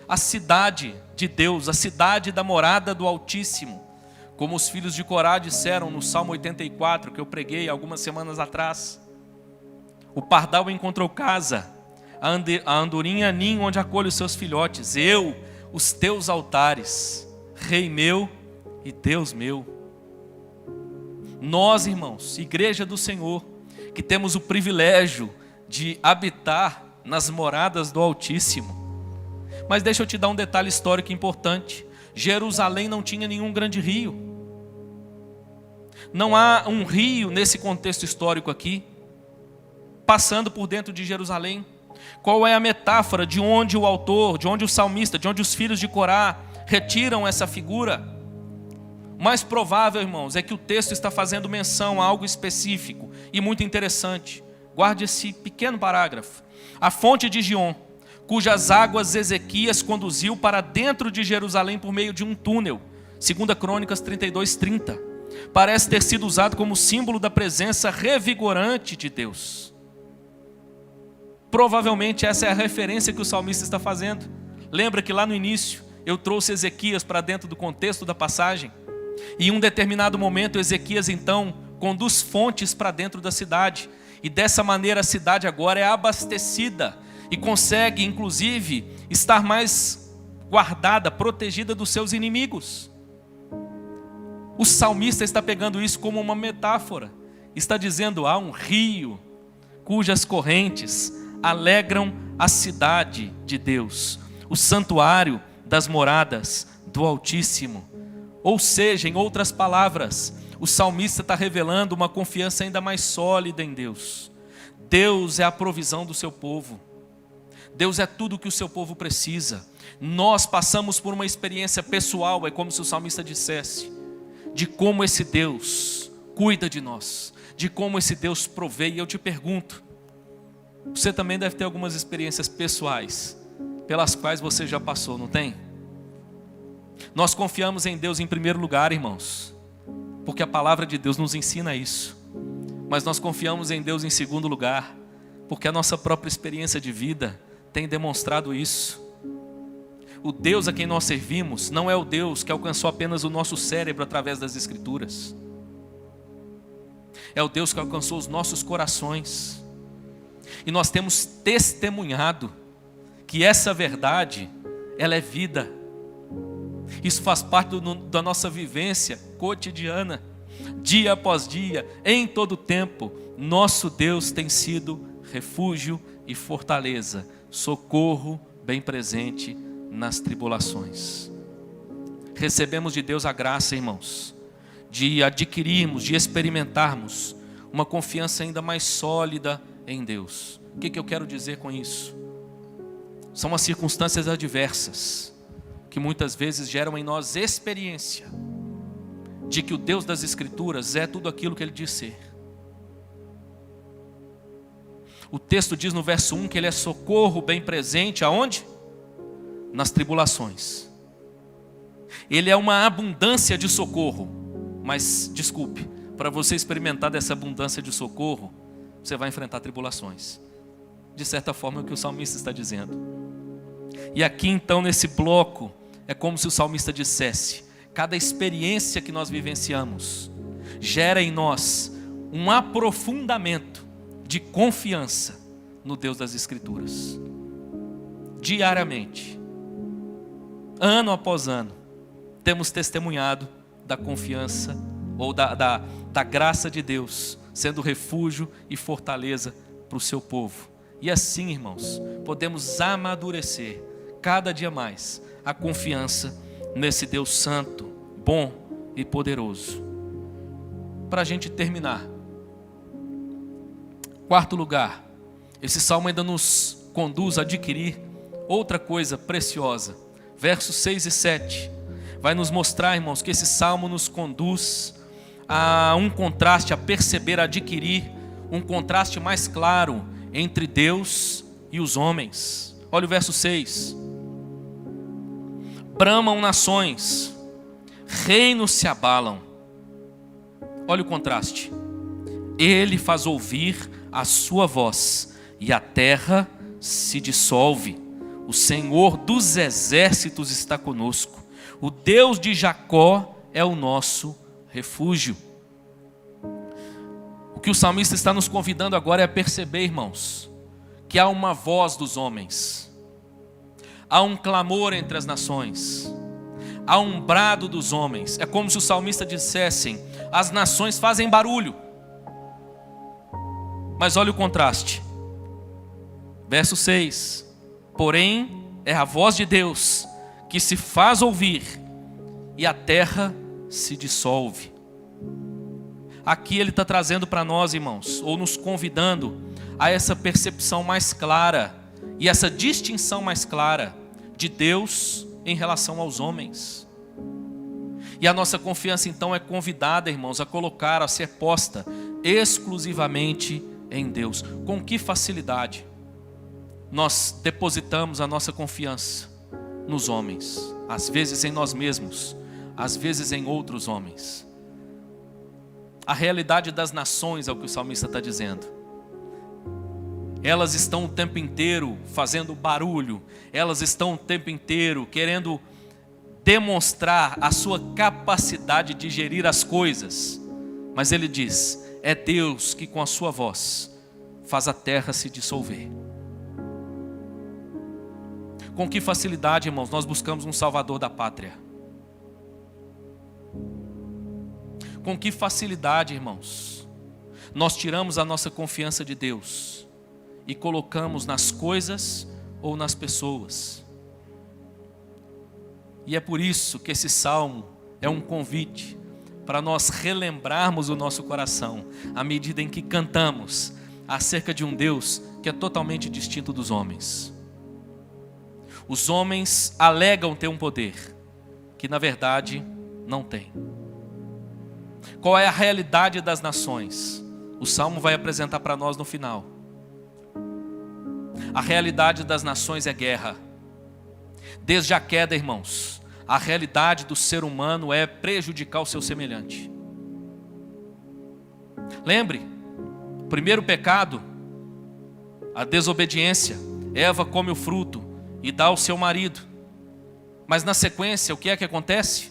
A cidade de Deus, a cidade da morada do Altíssimo, como os filhos de Corá disseram no Salmo 84, que eu preguei algumas semanas atrás. O pardal encontrou casa, a andorinha ninho onde acolhe os seus filhotes. Eu, os teus altares, Rei meu e Deus meu. Nós, irmãos, igreja do Senhor, que temos o privilégio de habitar nas moradas do Altíssimo. Mas deixa eu te dar um detalhe histórico importante. Jerusalém não tinha nenhum grande rio. Não há um rio nesse contexto histórico aqui, passando por dentro de Jerusalém. Qual é a metáfora de onde o autor, de onde o salmista, de onde os filhos de Corá retiram essa figura? O mais provável, irmãos, é que o texto está fazendo menção a algo específico e muito interessante. Guarde esse pequeno parágrafo. A fonte de Gion, cujas águas Ezequias conduziu para dentro de Jerusalém por meio de um túnel, 2 Crônicas 32:30, parece ter sido usado como símbolo da presença revigorante de Deus. Provavelmente essa é a referência que o salmista está fazendo. Lembra que lá no início eu trouxe Ezequias para dentro do contexto da passagem? E em um determinado momento Ezequias então conduz fontes para dentro da cidade, e dessa maneira a cidade agora é abastecida e consegue inclusive estar mais guardada, protegida dos seus inimigos. O salmista está pegando isso como uma metáfora, está dizendo: há um rio cujas correntes alegram a cidade de Deus, o santuário das moradas do Altíssimo. Ou seja, em outras palavras, o salmista está revelando uma confiança ainda mais sólida em Deus. Deus é a provisão do seu povo. Deus é tudo o que o seu povo precisa. Nós passamos por uma experiência pessoal, é como se o salmista dissesse, de como esse Deus cuida de nós, de como esse Deus provê. E eu te pergunto, você também deve ter algumas experiências pessoais pelas quais você já passou, não tem? Nós confiamos em Deus em primeiro lugar, irmãos, porque a palavra de Deus nos ensina isso. Mas nós confiamos em Deus em segundo lugar, porque a nossa própria experiência de vida tem demonstrado isso. O Deus a quem nós servimos não é o Deus que alcançou apenas o nosso cérebro através das Escrituras. É o Deus que alcançou os nossos corações. E nós temos testemunhado que essa verdade, ela é vida. Isso faz parte da nossa vivência cotidiana, dia após dia, em todo tempo. Nosso Deus tem sido refúgio e fortaleza, socorro bem presente nas tribulações. Recebemos de Deus a graça, irmãos, de adquirirmos, de experimentarmos uma confiança ainda mais sólida em Deus. O que eu quero dizer com isso? São as circunstâncias adversas que muitas vezes geram em nós experiência de que o Deus das Escrituras é tudo aquilo que Ele diz ser. O texto diz no verso 1 que Ele é socorro bem presente, aonde? Nas tribulações. Ele é uma abundância de socorro. Mas, desculpe, para você experimentar dessa abundância de socorro, você vai enfrentar tribulações. De certa forma é o que o salmista está dizendo. E aqui então nesse bloco, é como se o salmista dissesse: cada experiência que nós vivenciamos gera em nós um aprofundamento de confiança no Deus das Escrituras. Diariamente, ano após ano, temos testemunhado da confiança ou da graça de Deus sendo refúgio e fortaleza para o seu povo. E assim, irmãos, podemos amadurecer cada dia mais a confiança nesse Deus santo, bom e poderoso. Para a gente terminar, quarto lugar, esse salmo ainda nos conduz a adquirir outra coisa preciosa. Versos 6 e 7 vai nos mostrar, irmãos, que esse salmo nos conduz a um contraste, a perceber, a adquirir um contraste mais claro entre Deus e os homens. Olha o verso 6. Bramam nações, reinos se abalam. Olha o contraste. Ele faz ouvir a sua voz e a terra se dissolve. O Senhor dos exércitos está conosco. O Deus de Jacó é o nosso refúgio. O que o salmista está nos convidando agora é a perceber, irmãos, que há uma voz dos homens, há um clamor entre as nações, há um brado dos homens. É como se o salmista dissessem: as nações fazem barulho. Mas olha o contraste. Verso 6. Porém, é a voz de Deus que se faz ouvir e a terra se dissolve. Aqui ele está trazendo para nós, irmãos, ou nos convidando a essa percepção mais clara e essa distinção mais clara de Deus em relação aos homens. E a nossa confiança então é convidada, irmãos, a colocar, a ser posta exclusivamente em Deus. Com que facilidade nós depositamos a nossa confiança nos homens, às vezes em nós mesmos, às vezes em outros homens. A realidade das nações é o que o salmista está dizendo. Elas estão o tempo inteiro fazendo barulho, elas estão o tempo inteiro querendo demonstrar a sua capacidade de gerir as coisas. Mas ele diz: é Deus que com a sua voz faz a terra se dissolver. Com que facilidade, irmãos, nós buscamos um salvador da pátria. Com que facilidade, irmãos, nós tiramos a nossa confiança de Deus e colocamos nas coisas ou nas pessoas. E é por isso que esse salmo é um convite para nós relembrarmos o nosso coração à medida em que cantamos acerca de um Deus que é totalmente distinto dos homens. Os homens alegam ter um poder que na verdade não tem. Qual é a realidade das nações? O salmo vai apresentar para nós no final. A realidade das nações é guerra. Desde a queda, irmãos, a realidade do ser humano é prejudicar o seu semelhante. Lembre, o primeiro pecado, a desobediência. Eva come o fruto e dá ao seu marido. Mas na sequência, o que é que acontece?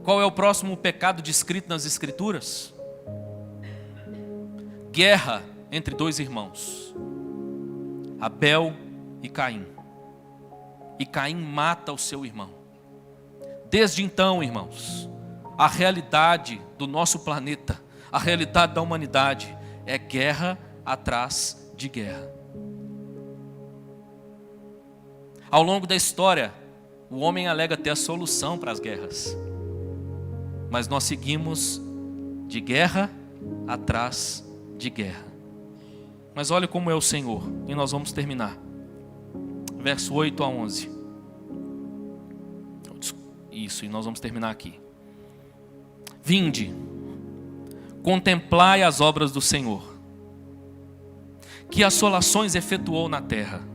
Qual é o próximo pecado descrito nas Escrituras? Guerra entre dois irmãos, Abel e Caim. E Caim mata o seu irmão. Desde então, irmãos, a realidade do nosso planeta, a realidade da humanidade é guerra atrás de guerra. Ao longo da história, o homem alega ter a solução para as guerras. Mas nós seguimos de guerra atrás de guerra. Mas olha como é o Senhor. E nós vamos terminar. Verso 8 a 11. Isso, e nós vamos terminar aqui. Vinde, contemplai as obras do Senhor, que assolações efetuou na terra.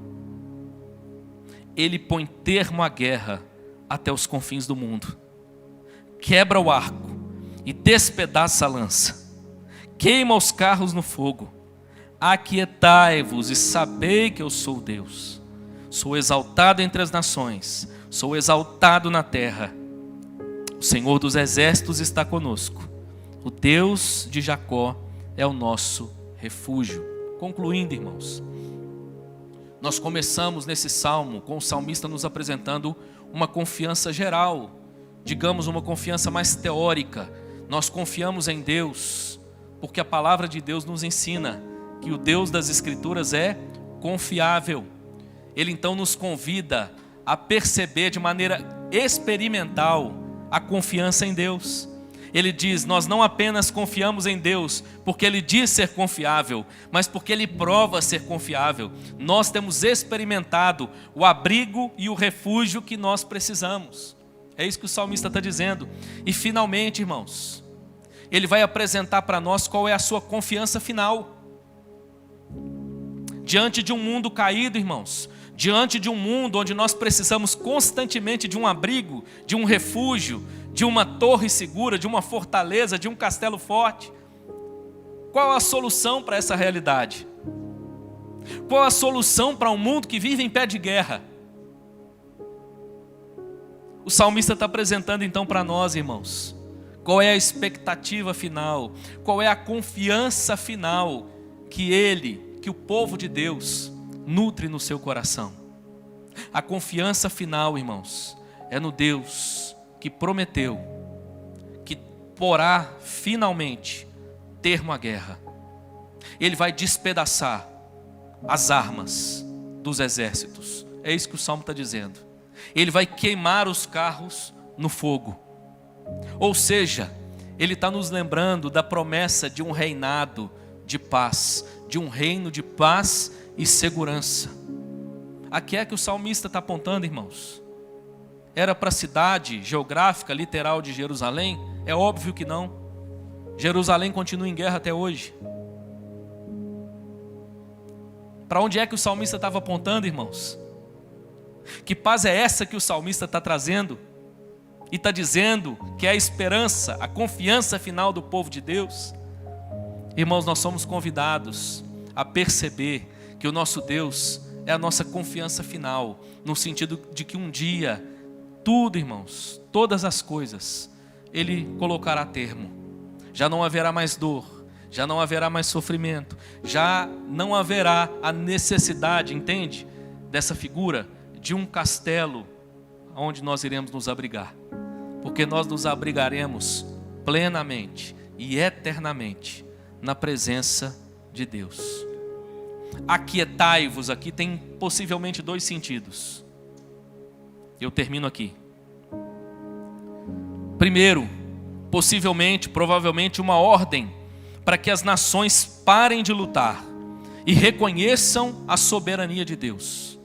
Ele põe termo à guerra até os confins do mundo. Quebra o arco e despedaça a lança. Queima os carros no fogo. Aquietai-vos e sabei que eu sou Deus. Sou exaltado entre as nações, sou exaltado na terra. O Senhor dos exércitos está conosco. O Deus de Jacó é o nosso refúgio. Concluindo, irmãos, nós começamos nesse salmo com o salmista nos apresentando uma confiança geral, digamos uma confiança mais teórica. Nós confiamos em Deus Porque a palavra de Deus nos ensina que o Deus das Escrituras é confiável. Ele então nos convida a perceber de maneira experimental a confiança em Deus. Ele diz, nós não apenas confiamos em Deus porque Ele diz ser confiável, mas porque Ele prova ser confiável. Nós temos experimentado o abrigo e o refúgio que nós precisamos. É isso que o salmista está dizendo. E finalmente, irmãos, ele vai apresentar para nós qual é a sua confiança final. Diante de um mundo caído, irmãos, diante de um mundo onde nós precisamos constantemente de um abrigo, de um refúgio, de uma torre segura, de uma fortaleza, de um castelo forte. Qual a solução para essa realidade? Qual a solução para um mundo que vive em pé de guerra? O salmista está apresentando então para nós, irmãos, qual é a expectativa final, qual é a confiança final que o povo de Deus nutre no seu coração. A confiança final, irmãos, é no Deus que prometeu que porá finalmente termo à guerra. Ele vai despedaçar as armas dos exércitos. É isso que o Salmo está dizendo. Ele vai queimar os carros no fogo. Ou seja, ele está nos lembrando da promessa de um reinado de paz, de um reino de paz e segurança. A que é que o salmista está apontando, irmãos? Era para a cidade geográfica, literal de Jerusalém? É óbvio que não. Jerusalém continua em guerra até hoje. Para onde é que o salmista estava apontando, irmãos? Que paz é essa que o salmista está trazendo? E está dizendo que é a esperança, a confiança final do povo de Deus? Irmãos, nós somos convidados a perceber que o nosso Deus é a nossa confiança final, no sentido de que um dia, tudo, irmãos, todas as coisas, Ele colocará termo. Já não haverá mais dor, já não haverá mais sofrimento, já não haverá a necessidade, entende? Dessa figura de um castelo onde nós iremos nos abrigar. Porque nós nos abrigaremos plenamente e eternamente na presença de Deus. Aquietai-vos aqui tem possivelmente dois sentidos. Eu termino aqui. Primeiro, possivelmente, provavelmente uma ordem para que as nações parem de lutar e reconheçam a soberania de Deus.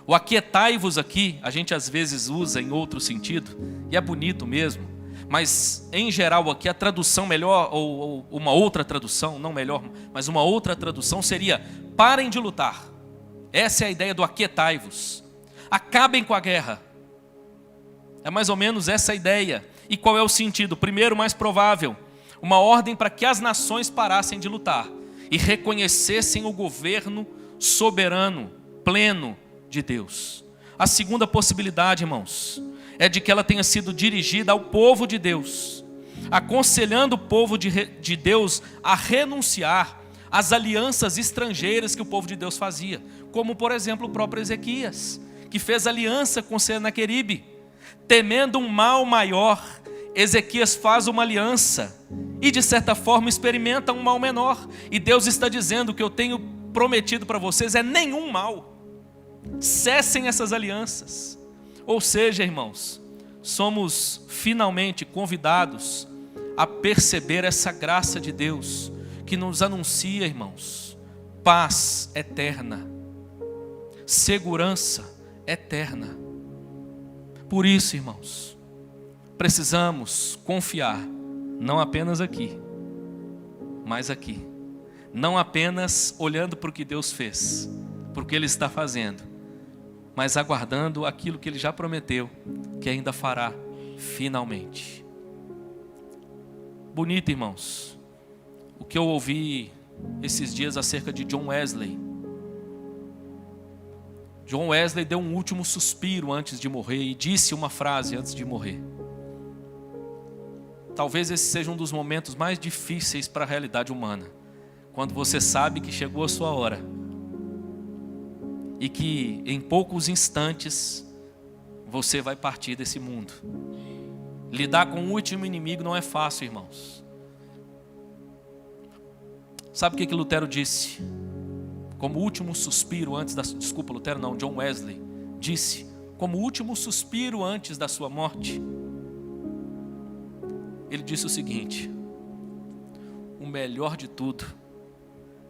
O aquietai-vos aqui, a gente às vezes usa em outro sentido, e é bonito mesmo, mas em geral aqui a tradução melhor, ou uma outra tradução, não melhor, mas uma outra tradução seria: parem de lutar. Essa é a ideia do aquietai-vos. Acabem com a guerra. É mais ou menos essa a ideia. E qual é o sentido? Primeiro, mais provável, uma ordem para que as nações parassem de lutar e reconhecessem o governo soberano, pleno de Deus. A segunda possibilidade, irmãos, é de que ela tenha sido dirigida ao povo de Deus, aconselhando o povo de Deus a renunciar às alianças estrangeiras que o povo de Deus fazia, como por exemplo o próprio Ezequias, que fez aliança com Senaqueribe. Temendo um mal maior, Ezequias faz uma aliança e de certa forma experimenta um mal menor. E Deus está dizendo: o que eu tenho prometido para vocês é nenhum mal. Cessem essas alianças. Ou seja, irmãos, somos finalmente convidados a perceber essa graça de Deus que nos anuncia, irmãos, paz eterna, segurança eterna. Por isso, irmãos, precisamos confiar, não apenas aqui, mas aqui. Não apenas olhando para o que Deus fez, para o que Ele está fazendo, mas aguardando aquilo que Ele já prometeu, que ainda fará finalmente. Bonito, irmãos, o que eu ouvi esses dias acerca de John Wesley. John Wesley deu um último suspiro antes de morrer e disse uma frase antes de morrer. Talvez esse seja um dos momentos mais difíceis para a realidade humana, quando você sabe que chegou a sua hora e que em poucos instantes você vai partir desse mundo. Lidar com o último inimigo não é fácil, irmãos. Sabe o que Lutero disse? Como último suspiro antes da... Desculpa, Lutero não, John Wesley disse, como último suspiro antes da sua morte, ele disse o seguinte: o melhor de tudo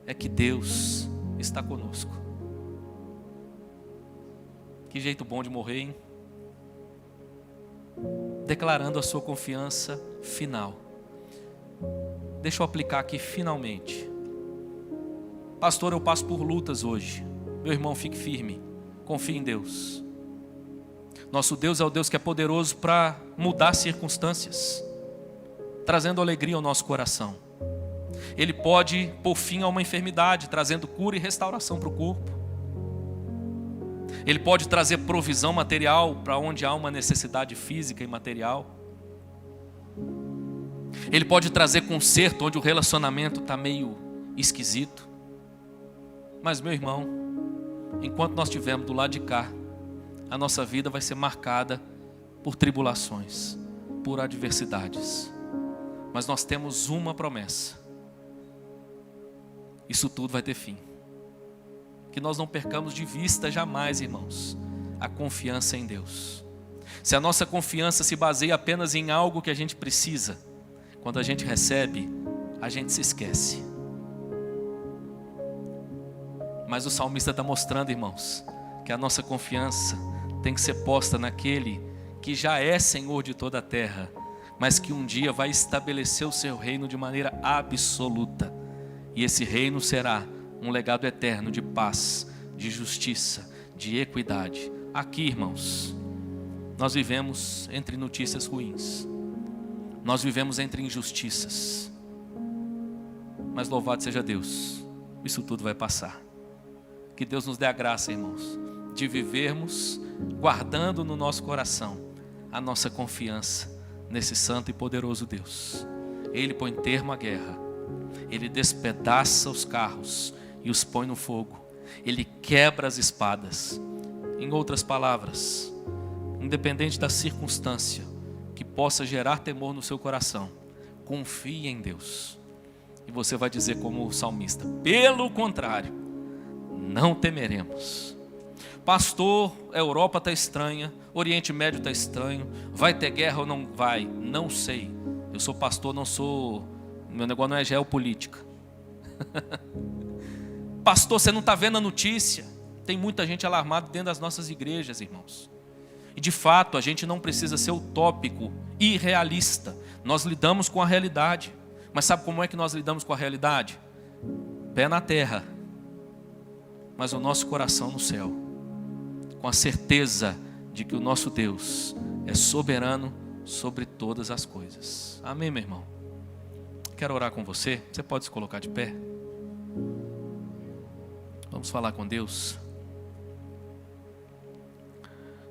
é que Deus está conosco. Que jeito bom de morrer, hein? Declarando a sua confiança final. Deixa eu aplicar aqui finalmente. Pastor, eu passo por lutas hoje. Meu irmão, fique firme. Confie em Deus. Nosso Deus é o Deus que é poderoso para mudar circunstâncias, trazendo alegria ao nosso coração. Ele pode pôr fim a uma enfermidade, trazendo cura e restauração para o corpo. Ele pode trazer provisão material para onde há uma necessidade física e material. Ele pode trazer conserto onde o relacionamento está meio esquisito. Mas, meu irmão, enquanto nós estivermos do lado de cá, a nossa vida vai ser marcada por tribulações, por adversidades. Mas nós temos uma promessa: isso tudo vai ter fim. Que nós não percamos de vista jamais, irmãos, a confiança em Deus. Se a nossa confiança se baseia apenas em algo que a gente precisa, quando a gente recebe, a gente se esquece. Mas o salmista está mostrando, irmãos, que a nossa confiança tem que ser posta naquele que já é Senhor de toda a terra, mas que um dia vai estabelecer o seu reino de maneira absoluta. E esse reino será um legado eterno de paz, de justiça, de equidade. Aqui, irmãos, nós vivemos entre notícias ruins. Nós vivemos entre injustiças. Mas louvado seja Deus, isso tudo vai passar. Que Deus nos dê a graça, irmãos, de vivermos guardando no nosso coração a nossa confiança nesse santo e poderoso Deus. Ele põe termo à guerra. Ele despedaça os carros e os põe no fogo. Ele quebra as espadas. Em outras palavras, independente da circunstância que possa gerar temor no seu coração, confie em Deus. E você vai dizer como o salmista: pelo contrário, não temeremos. Pastor, a Europa está estranha, Oriente Médio está estranho, vai ter guerra ou não vai? Não sei. Eu sou pastor, não sou... Meu negócio não é geopolítica. Pastor, você não está vendo a notícia? Tem muita gente alarmada dentro das nossas igrejas, irmãos. E de fato, a gente não precisa ser utópico, irrealista. Nós lidamos com a realidade. Mas sabe como é que nós lidamos com a realidade? Pé na terra, mas o nosso coração no céu, com a certeza de que o nosso Deus é soberano sobre todas as coisas. Amém, meu irmão? Quero orar com você. Você pode se colocar de pé? Vamos falar com Deus.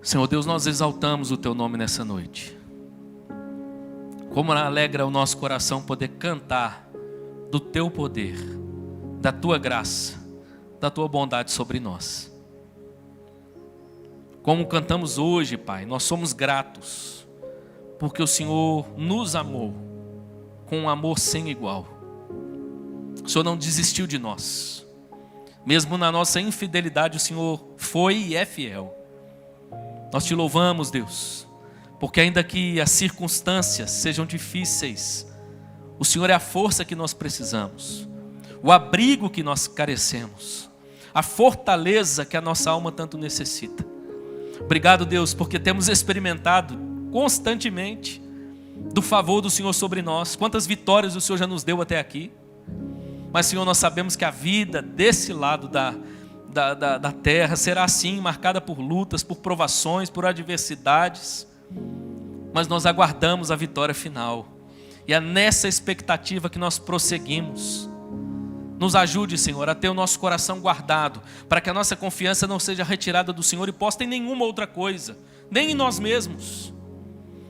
Senhor Deus, nós exaltamos o Teu nome nessa noite. Como alegra o nosso coração poder cantar do Teu poder, da Tua graça, da Tua bondade sobre nós. Como cantamos hoje, Pai, nós somos gratos, porque o Senhor nos amou com um amor sem igual. O Senhor não desistiu de nós. Mesmo na nossa infidelidade, o Senhor foi e é fiel. Nós Te louvamos, Deus, porque ainda que as circunstâncias sejam difíceis, o Senhor é a força que nós precisamos, o abrigo que nós carecemos, a fortaleza que a nossa alma tanto necessita. Obrigado, Deus, porque temos experimentado constantemente do favor do Senhor sobre nós. Quantas vitórias o Senhor já nos deu até aqui. Mas, Senhor, nós sabemos que a vida desse lado da terra será assim, marcada por lutas, por provações, por adversidades. Mas nós aguardamos a vitória final. E é nessa expectativa que nós prosseguimos. Nos ajude, Senhor, a ter o nosso coração guardado, para que a nossa confiança não seja retirada do Senhor e posta em nenhuma outra coisa, nem em nós mesmos.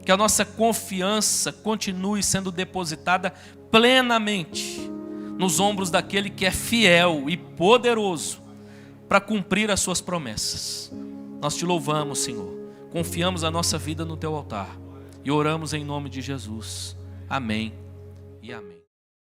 Que a nossa confiança continue sendo depositada plenamente nos ombros daquele que é fiel e poderoso para cumprir as suas promessas. Nós Te louvamos, Senhor, confiamos a nossa vida no Teu altar e oramos em nome de Jesus. Amém e amém.